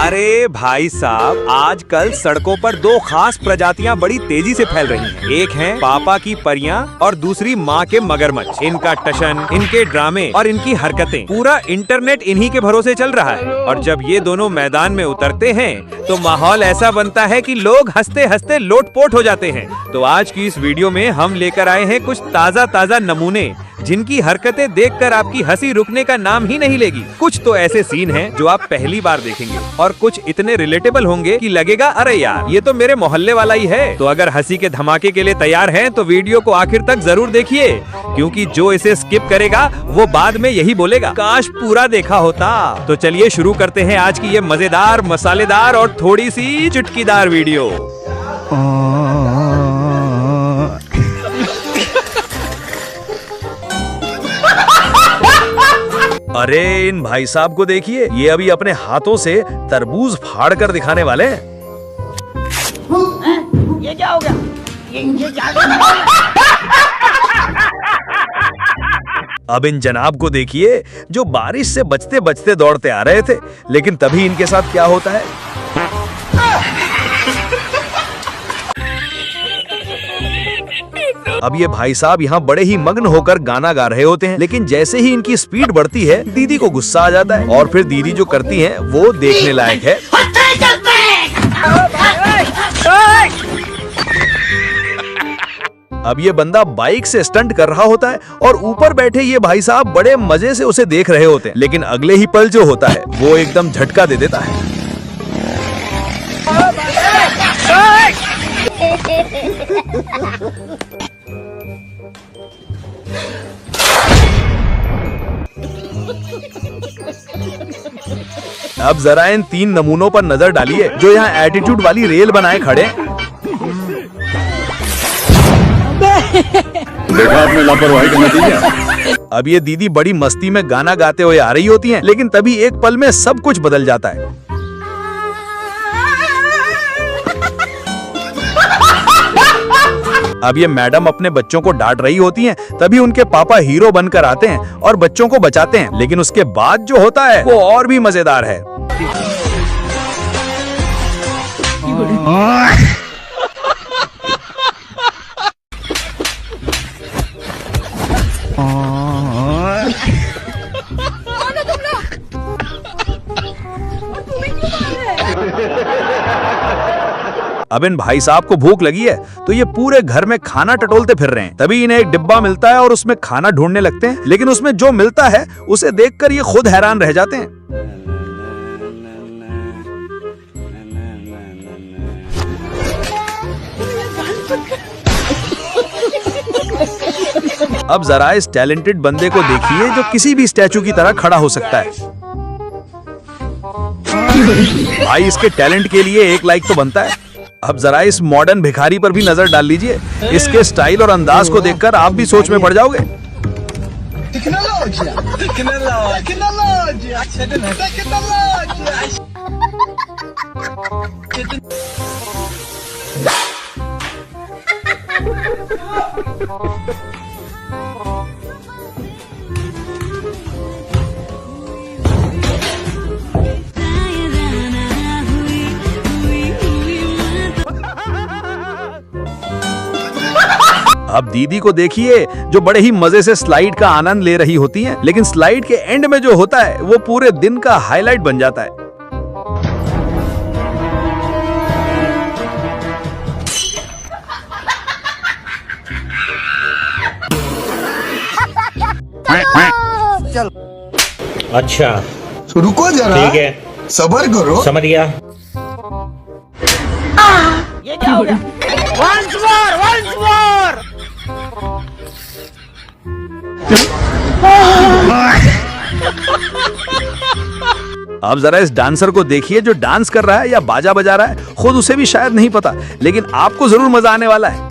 अरे भाई साहब, आजकल सड़कों पर दो खास प्रजातियां बड़ी तेजी से फैल रही हैं। एक है पापा की परियां और दूसरी माँ के मगरमच्छ। इनका टशन, इनके ड्रामे और इनकी हरकतें, पूरा इंटरनेट इन्हीं के भरोसे चल रहा है। और जब ये दोनों मैदान में उतरते हैं तो माहौल ऐसा बनता है कि लोग हंसते हंसते लोटपोट हो जाते हैं। तो आज की इस वीडियो में हम लेकर आए हैं कुछ ताज़ा नमूने जिनकी हरकतें देखकर आपकी हंसी रुकने का नाम ही नहीं लेगी। कुछ तो ऐसे सीन हैं जो आप पहली बार देखेंगे और कुछ इतने रिलेटेबल होंगे कि लगेगा अरे यार ये तो मेरे मोहल्ले वाला ही है। तो अगर हंसी के धमाके के लिए तैयार हैं तो वीडियो को आखिर तक जरूर देखिए, क्योंकि जो इसे स्किप करेगा वो बाद में यही बोलेगा काश पूरा देखा होता। तो चलिए शुरू करते हैं आज की ये मजेदार, मसालेदार और थोड़ी सी चुटकीदार वीडियो। अरे इन भाई साहब को देखिए, ये अभी अपने हाथों से तरबूज फाड़ कर दिखाने वाले हैं। ये क्या हो गया? ये क्या हो गया? अब इन जनाब को देखिए जो बारिश से बचते बचते दौड़ते आ रहे थे, लेकिन तभी इनके साथ क्या होता है। अब ये भाई साहब यहाँ बड़े ही मग्न होकर गाना गा रहे होते हैं, लेकिन जैसे ही इनकी स्पीड बढ़ती है दीदी को गुस्सा आ जाता है और फिर दीदी जो करती हैं वो देखने लायक है। अब ये बंदा बाइक से स्टंट कर रहा होता है और ऊपर बैठे ये भाई साहब बड़े मजे से उसे देख रहे होते हैं, लेकिन अगले ही पल जो होता है वो एकदम झटका दे देता है। अब जरा इन तीन नमूनों पर नजर डालिए जो यहाँ एटीट्यूड वाली रेल बनाए खड़े हैं। देखा आपने लापरवाही का नतीजा। अब ये दीदी बड़ी मस्ती में गाना गाते हुए आ रही होती हैं, लेकिन तभी एक पल में सब कुछ बदल जाता है। अब ये मैडम अपने बच्चों को डांट रही होती हैं, तभी उनके पापा हीरो बनकर आते हैं और बच्चों को बचाते हैं, लेकिन उसके बाद जो होता है वो और भी मजेदार है। अब इन भाई साहब को भूख लगी है तो ये पूरे घर में खाना टटोलते फिर रहे हैं। तभी इन्हें एक डिब्बा मिलता है और उसमें खाना ढूंढने लगते हैं, लेकिन उसमें जो मिलता है उसे देखकर ये खुद हैरान रह जाते हैं। अब जरा इस टैलेंटेड बंदे को देखिए जो किसी भी स्टैचू की तरह खड़ा हो सकता है। भाई इसके टैलेंट के लिए एक लाइक तो बनता है। अब जरा इस मॉडर्न भिखारी पर भी नजर डाल लीजिए, इसके स्टाइल और अंदाज को देखकर आप भी सोच में पड़ जाओगे। अब दीदी को देखिए जो बड़े ही मजे से स्लाइड का आनंद ले रही होती हैं, लेकिन स्लाइड के एंड में जो होता है वो पूरे दिन का हाईलाइट बन जाता है। अच्छा रुको जरा, ठीक है, सब्र करो। समझ गया। ये क्या हो गया? Once more, once more. अब जरा इस डांसर को देखिए जो डांस कर रहा है या बाजा बजा रहा है, खुद उसे भी शायद नहीं पता, लेकिन आपको जरूर मजा आने वाला है।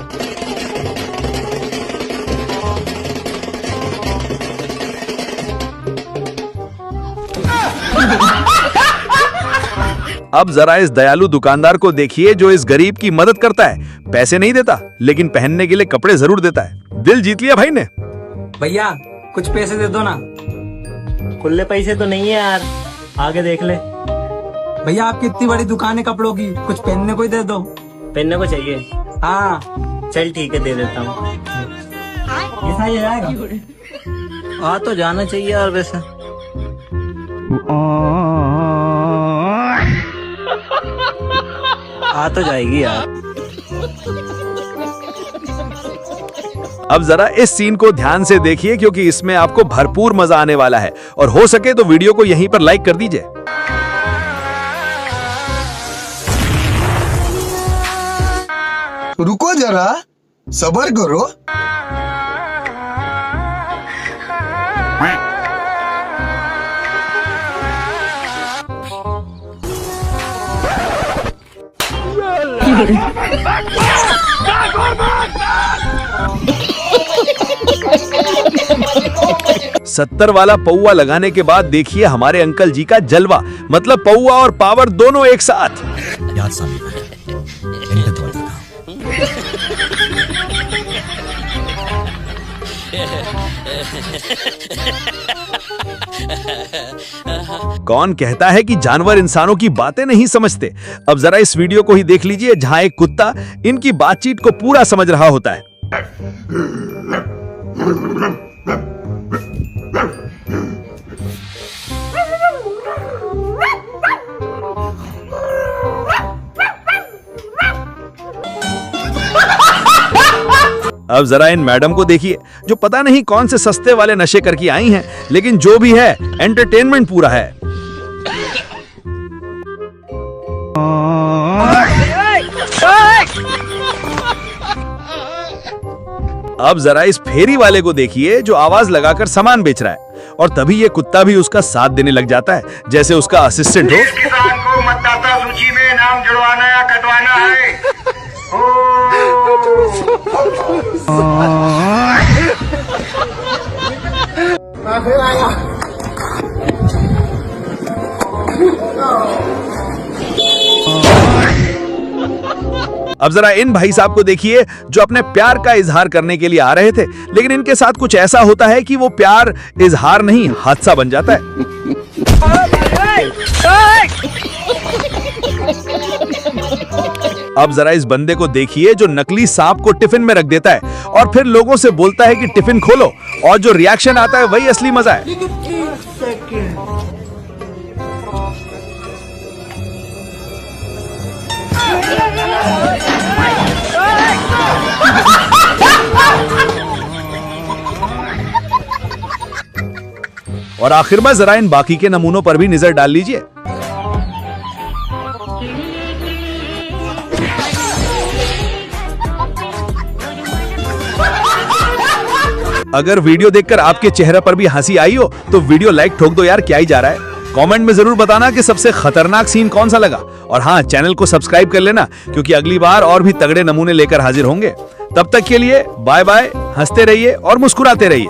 अब जरा इस दयालु दुकानदार को देखिए जो इस गरीब की मदद करता है। पैसे नहीं देता लेकिन पहनने के लिए कपड़े जरूर देता है। दिल जीत लिया भाई ने। भैया कुछ पैसे दे दो ना। खुले पैसे तो नहीं है यार, आगे देख ले। भैया आपकी इतनी बड़ी दुकान है कपड़ों की, कुछ पहनने को ही दे दो। पहनने को चाहिए? हाँ चल ठीक है, दे देता हूँ। ये सही जाएगा। आ तो जाना चाहिए यार वैसे। आ तो जाएगी यार। अब जरा इस सीन को ध्यान से देखिए क्योंकि इसमें आपको भरपूर मजा आने वाला है और हो सके तो वीडियो को यहीं पर लाइक कर दीजिए। रुको जरा, सबर करो। सत्तर वाला पौवा लगाने के बाद देखिए हमारे अंकल जी का जलवा, मतलब पौवा और पावर दोनों एक साथ। याद सामने पर इनका दौर था। कौन कहता है कि जानवर इंसानों की बातें नहीं समझते? अब जरा इस वीडियो को ही देख लीजिए जहां एक कुत्ता इनकी बातचीत को पूरा समझ रहा होता है। अब जरा इन मैडम को देखिए जो पता नहीं कौन से सस्ते वाले नशे करके आई हैं, लेकिन जो भी है एंटरटेनमेंट पूरा है। अब जरा इस फेरी वाले को देखिए जो आवाज लगाकर सामान बेच रहा है और तभी ये कुत्ता भी उसका साथ देने लग जाता है जैसे उसका असिस्टेंट हो। किसान को मतदाता सूची में नाम जुड़वाना या कटवाना है। अब जरा इन भाई साहब को देखिए जो अपने प्यार का इजहार करने के लिए आ रहे थे, लेकिन इनके साथ कुछ ऐसा होता है कि वो प्यार इजहार नहीं हादसा बन जाता है। अब जरा इस बंदे को देखिए जो नकली सांप को टिफिन में रख देता है और फिर लोगों से बोलता है कि टिफिन खोलो, और जो रिएक्शन आता है वही असली मजा है। और आखिर में जरा इन बाकी के नमूनों पर भी नजर डाल लीजिए। अगर वीडियो देखकर आपके चेहरे पर भी हंसी आई हो तो वीडियो लाइक ठोक दो यार, क्या ही जा रहा है। कमेंट में जरूर बताना कि सबसे खतरनाक सीन कौन सा लगा, और हाँ चैनल को सब्सक्राइब कर लेना क्योंकि अगली बार और भी तगड़े नमूने लेकर हाजिर होंगे। तब तक के लिए बाय बाय, हंसते रहिए और मुस्कुराते रहिए।